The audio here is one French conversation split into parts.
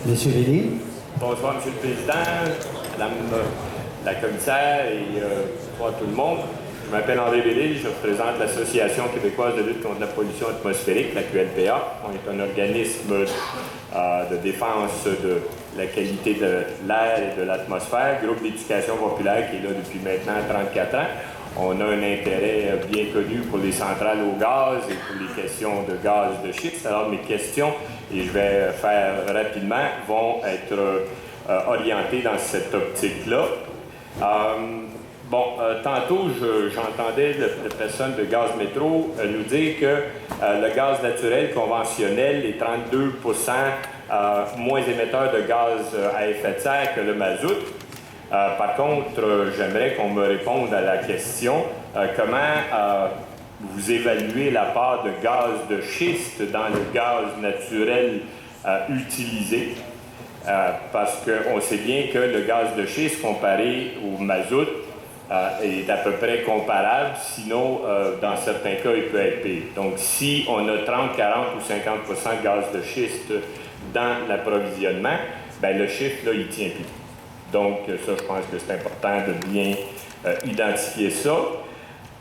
Monsieur Vélin. Bonsoir, Monsieur le Président, Madame la commissaire et bonsoir tout le monde. Je m'appelle André Vélin, je représente l'Association québécoise de lutte contre la pollution atmosphérique, la QLPA. On est un organisme de défense de la qualité de l'air et de l'atmosphère, groupe d'éducation populaire qui est là depuis maintenant 34 ans. On a un intérêt bien connu pour les centrales au gaz et pour les questions de gaz de schiste. Alors mes questions, et je vais faire rapidement, vont être orientées dans cette optique-là. Tantôt, j'entendais la personne de Gaz Métro nous dire que le gaz naturel conventionnel est 32 moins émetteur de gaz à effet de serre que le mazout. Par contre, j'aimerais qu'on me réponde à la question comment vous évaluez la part de gaz de schiste dans le gaz naturel utilisé, parce qu'on sait bien que le gaz de schiste comparé au mazout est à peu près comparable, sinon dans certains cas il peut être pire. Donc si on a 30, 40 ou 50 de gaz de schiste dans l'approvisionnement, ben, le chiffre là, il tient plus. Donc, ça, je pense que c'est important de bien identifier ça.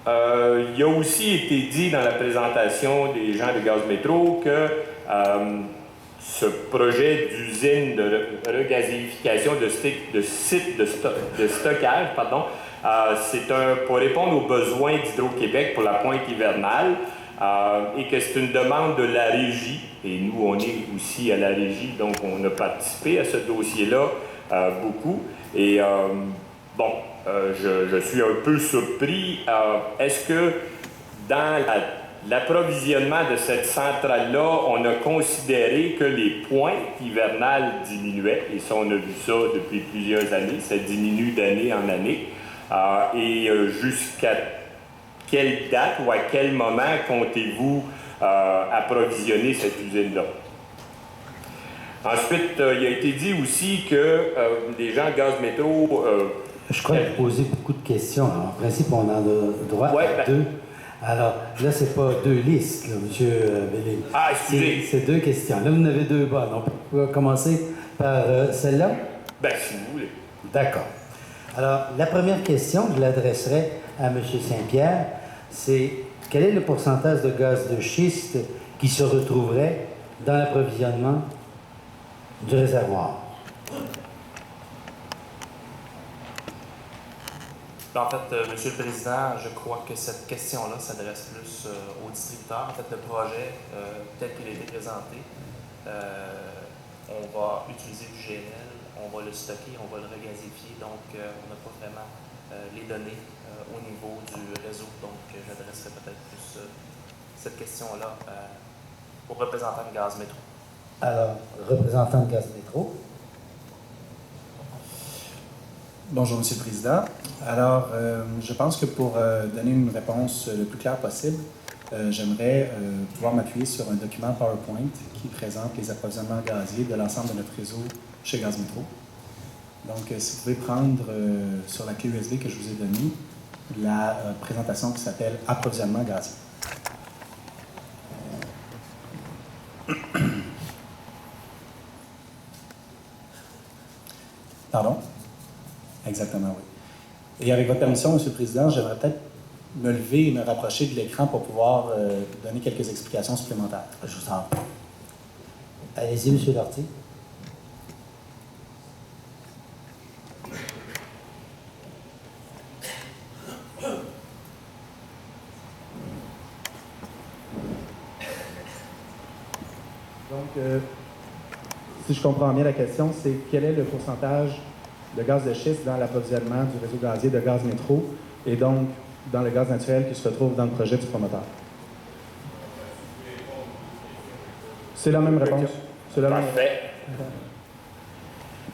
Il a aussi été dit dans la présentation des gens de Gaz Métro que ce projet d'usine de regazéification de site de stockage, c'est pour répondre aux besoins d'Hydro-Québec pour la pointe hivernale et que c'est une demande de la Régie. Et nous, on est aussi à la Régie, donc on a participé à ce dossier-là. Beaucoup. Et je suis un peu surpris. Est-ce que dans l'approvisionnement de cette centrale-là, on a considéré que les pointes hivernales diminuaient? Et ça, on a vu ça depuis plusieurs années. Ça diminue d'année en année. Jusqu'à quelle date ou à quel moment comptez-vous approvisionner cette usine-là? Ensuite, il a été dit aussi que les gens de Gaz Métro... je crois que vous posez beaucoup de questions. En principe, on en a droit à deux. Alors, là, c'est pas deux listes, là, M. Vélin. Ah, excusez. C'est deux questions. Là, vous en avez deux bonnes. On peut commencer par celle-là? Bien, si vous voulez. D'accord. Alors, la première question, je l'adresserai à M. Saint-Pierre, c'est quel est le pourcentage de gaz de schiste qui se retrouverait dans l'approvisionnement du réservoir? En fait, Monsieur le Président, je crois que cette question-là s'adresse plus aux distributeurs. En fait, le projet, tel qu'il a été présenté, on va utiliser du GNL, on va le stocker, on va le regazéfier, donc on n'a pas vraiment les données au niveau du réseau. Donc, j'adresserai peut-être plus cette question-là aux représentants de Gaz Métro. Alors, représentant de Gaz Métro. Bonjour, Monsieur le Président. Alors, je pense que pour donner une réponse le plus claire possible, j'aimerais pouvoir m'appuyer sur un document PowerPoint qui présente les approvisionnements gaziers de l'ensemble de notre réseau chez Gaz Métro. Donc, si vous pouvez prendre sur la clé USB que je vous ai donnée, la présentation qui s'appelle « Approvisionnement gazier ». Pardon? Exactement, oui. Et avec votre permission, M. le Président, j'aimerais peut-être me lever et me rapprocher de l'écran pour pouvoir donner quelques explications supplémentaires. Je vous en prie. Allez-y, M. Lortie. Donc, si je comprends bien la question, c'est quel est le pourcentage de gaz de schiste dans l'approvisionnement du réseau gazier de Gaz Métro et donc dans le gaz naturel qui se retrouve dans le projet du promoteur? C'est la même réponse. C'est la même réponse. Parfait.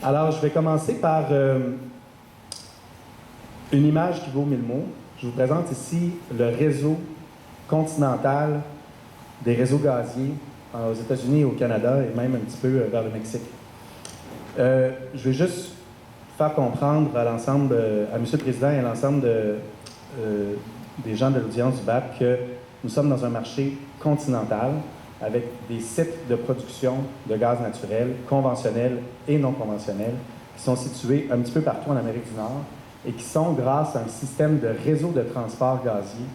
Alors, je vais commencer par une image qui vaut 1000 mots. Je vous présente ici le réseau continental des réseaux gaziers aux États-Unis et au Canada et même un petit peu vers le Mexique. Je vais juste faire comprendre à l'ensemble, à M. le Président et à l'ensemble des gens de l'audience du BAP que nous sommes dans un marché continental avec des sites de production de gaz naturel, conventionnels et non conventionnels, qui sont situés un petit peu partout en Amérique du Nord et qui sont, grâce à un système de réseau de transport gazier,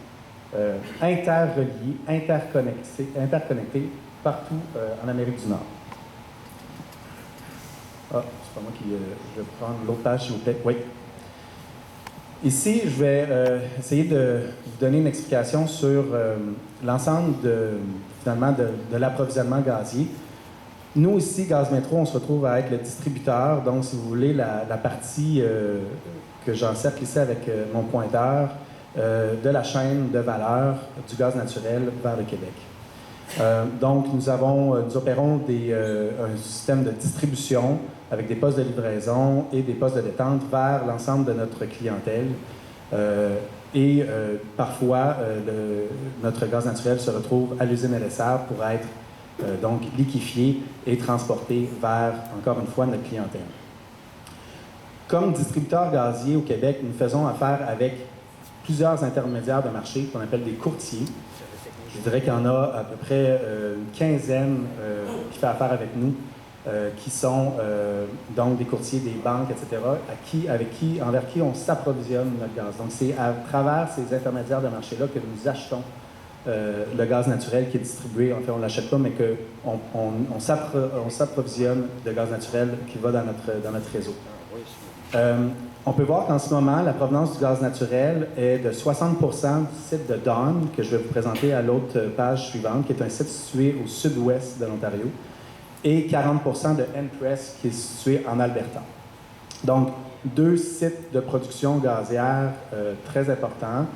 interreliés, interconnectés partout en Amérique du Nord. Ah, c'est pas moi qui... je vais prendre l'autre page, s'il vous plaît. Oui. Ici, je vais essayer de vous donner une explication sur l'ensemble finalement de l'approvisionnement gazier. Nous, ici, Gaz Métro, on se retrouve à être le distributeur. Donc, si vous voulez, la partie que j'encercle ici avec mon pointeur de la chaîne de valeur du gaz naturel vers le Québec. Donc, nous opérons un système de distribution avec des postes de livraison et des postes de détente vers l'ensemble de notre clientèle. Parfois, notre gaz naturel se retrouve à l'usine LSR pour être donc liquéfié et transporté vers, encore une fois, notre clientèle. Comme distributeur gazier au Québec, nous faisons affaire avec plusieurs intermédiaires de marché qu'on appelle des courtiers. Je dirais qu'il y en a à peu près une quinzaine qui fait affaire avec nous, qui sont donc des courtiers, des banques, etc., envers qui on s'approvisionne notre gaz. Donc, c'est à travers ces intermédiaires de marché-là que nous achetons le gaz naturel qui est distribué. En fait, on ne l'achète pas, mais qu'on s'approvisionne de gaz naturel qui va dans notre réseau. On peut voir qu'en ce moment, la provenance du gaz naturel est de 60 du site de Dawn, que je vais vous présenter à l'autre page suivante, qui est un site situé au sud-ouest de l'Ontario, et 40 de Empress, qui est situé en Alberta. Donc, deux sites de production gazière très importants,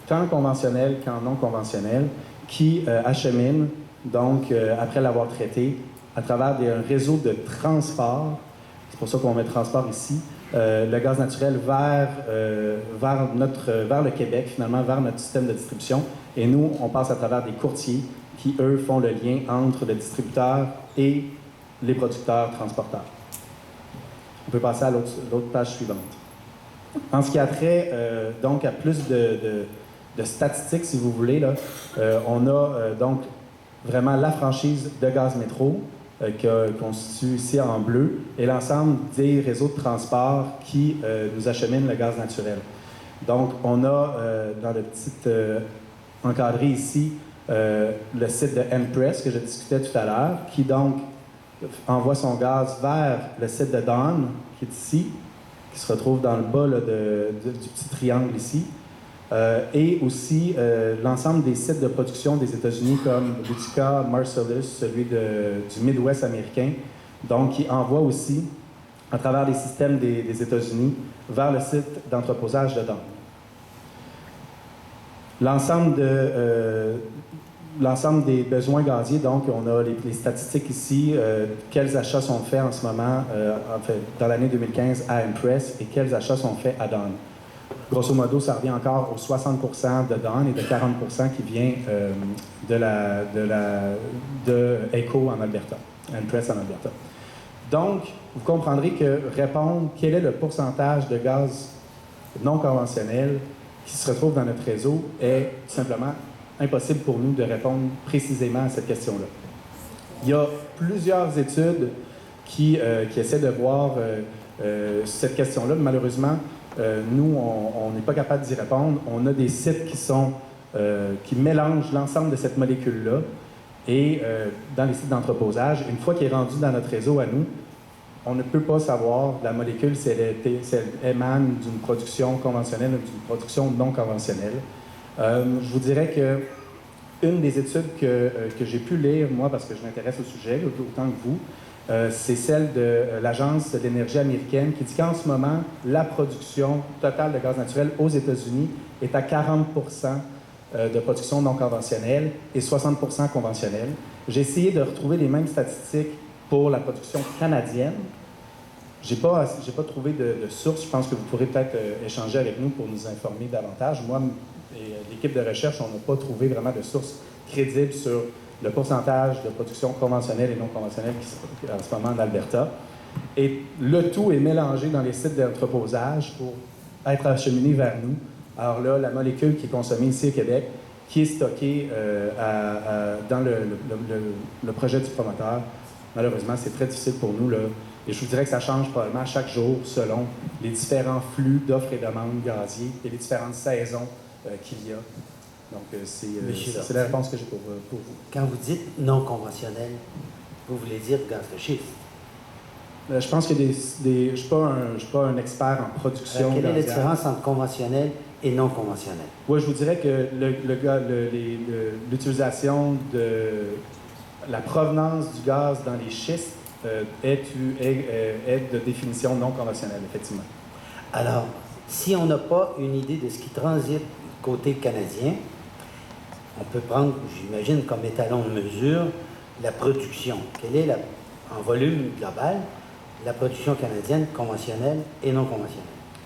tant conventionnels qu'en non conventionnels, qui acheminent, donc, après l'avoir traité, à travers un réseau de transport, c'est pour ça qu'on met transport ici, le gaz naturel vers le Québec, finalement, vers notre système de distribution. Et nous, on passe à travers des courtiers qui, eux, font le lien entre le distributeur et les producteurs transporteurs. On peut passer à l'autre page suivante. En ce qui a trait, donc, à plus de statistiques, si vous voulez, là, on a donc vraiment la franchise de Gaz Métro, qui constitue ici en bleu, et l'ensemble des réseaux de transport qui nous acheminent le gaz naturel. Donc, on a dans le petit encadré ici le site de Empress que je discutais tout à l'heure, qui donc envoie son gaz vers le site de Dawn, qui est ici, qui se retrouve dans le bas là, du petit triangle ici. Et aussi l'ensemble des sites de production des États-Unis comme Utica, Marcellus, celui du Midwest américain, donc qui envoie aussi à travers les systèmes des États-Unis vers le site d'entreposage de Dawn. L'ensemble des besoins gaziers, donc on a les statistiques ici, quels achats sont faits en ce moment, dans l'année 2015 à Empress et quels achats sont faits à Dawn. Grosso modo, ça revient encore aux 60 de Dawn et de 40 qui vient de ECHO en Alberta, Empress en Alberta. Donc, vous comprendrez que répondre quel est le pourcentage de gaz non conventionnel qui se retrouve dans notre réseau est tout simplement impossible pour nous de répondre précisément à cette question-là. Il y a plusieurs études qui essaient de voir cette question-là, mais malheureusement, nous, on n'est pas capable d'y répondre. On a des sites qui mélangent l'ensemble de cette molécule-là et dans les sites d'entreposage, une fois qu'il est rendu dans notre réseau à nous, on ne peut pas savoir la molécule si elle émane d'une production conventionnelle ou d'une production non conventionnelle. Je vous dirais que une des études que j'ai pu lire, moi, parce que je m'intéresse au sujet, autant que vous, c'est celle de l'Agence de l'énergie américaine qui dit qu'en ce moment, la production totale de gaz naturel aux États-Unis est à 40 de production non conventionnelle et 60 conventionnelle. J'ai essayé de retrouver les mêmes statistiques pour la production canadienne. J'ai pas trouvé de source. Je pense que vous pourrez peut-être échanger avec nous pour nous informer davantage. Moi et l'équipe de recherche, on n'a pas trouvé vraiment de source crédible sur le pourcentage de production conventionnelle et non conventionnelle qui est en ce moment en Alberta. Et le tout est mélangé dans les sites d'entreposage pour être acheminé vers nous. Alors là, la molécule qui est consommée ici au Québec qui est stocké dans le projet du promoteur. Malheureusement, c'est très difficile pour nous, là. Et je vous dirais que ça change probablement chaque jour selon les différents flux d'offres et demandes gaziers et les différentes saisons qu'il y a. Donc, c'est la réponse que j'ai pour vous. Quand vous dites non conventionnel, vous voulez dire gaz de schiste. Je pense que je ne suis pas un expert en production. Quelle est la différence entre conventionnel et non conventionnel? Oui, je vous dirais que l'utilisation de la provenance du gaz dans les schistes est de définition non conventionnelle, effectivement. Alors, si on n'a pas une idée de ce qui transite côté canadien, on peut prendre, j'imagine, comme étalon de mesure, la production. Quelle est, en volume global, la production canadienne conventionnelle et non conventionnelle?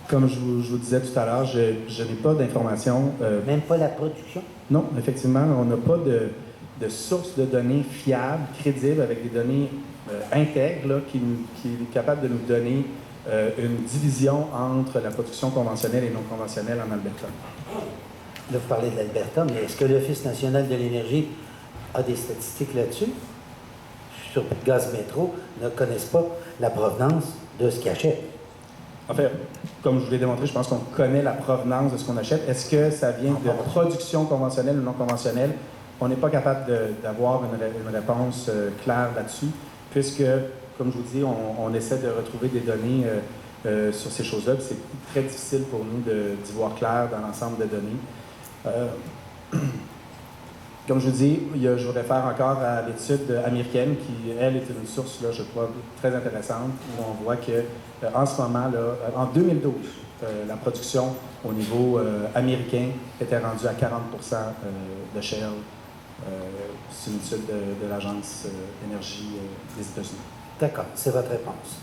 Comme je vous disais tout à l'heure, je n'ai pas d'informations. Même pas la production? Non, effectivement, on n'a pas de source de données fiable, crédible, avec des données intègres, là, qui est capable de nous donner une division entre la production conventionnelle et non conventionnelle en Alberta. Là, vous parlez de l'Alberta, mais est-ce que l'Office national de l'énergie a des statistiques là-dessus? Sur Gaz Métro, ne connaissent pas la provenance de ce qu'ils achètent. En fait, comme je vous l'ai démontré, je pense qu'on connaît la provenance de ce qu'on achète. Est-ce que ça vient de production conventionnelle ou non conventionnelle? On n'est pas capable d'avoir une réponse claire là-dessus, puisque, comme je vous dis, on essaie de retrouver des données sur ces choses-là. C'est très difficile pour nous d'y voir clair dans l'ensemble des données. Comme je vous dis, je voudrais faire encore à l'étude américaine, qui, elle, est une source, là, je crois, très intéressante, où on voit que en ce moment, là, en 2012, la production au niveau américain était rendue à 40% de shale. C'est une étude de l'Agence d'énergie des États-Unis. D'accord, c'est votre réponse.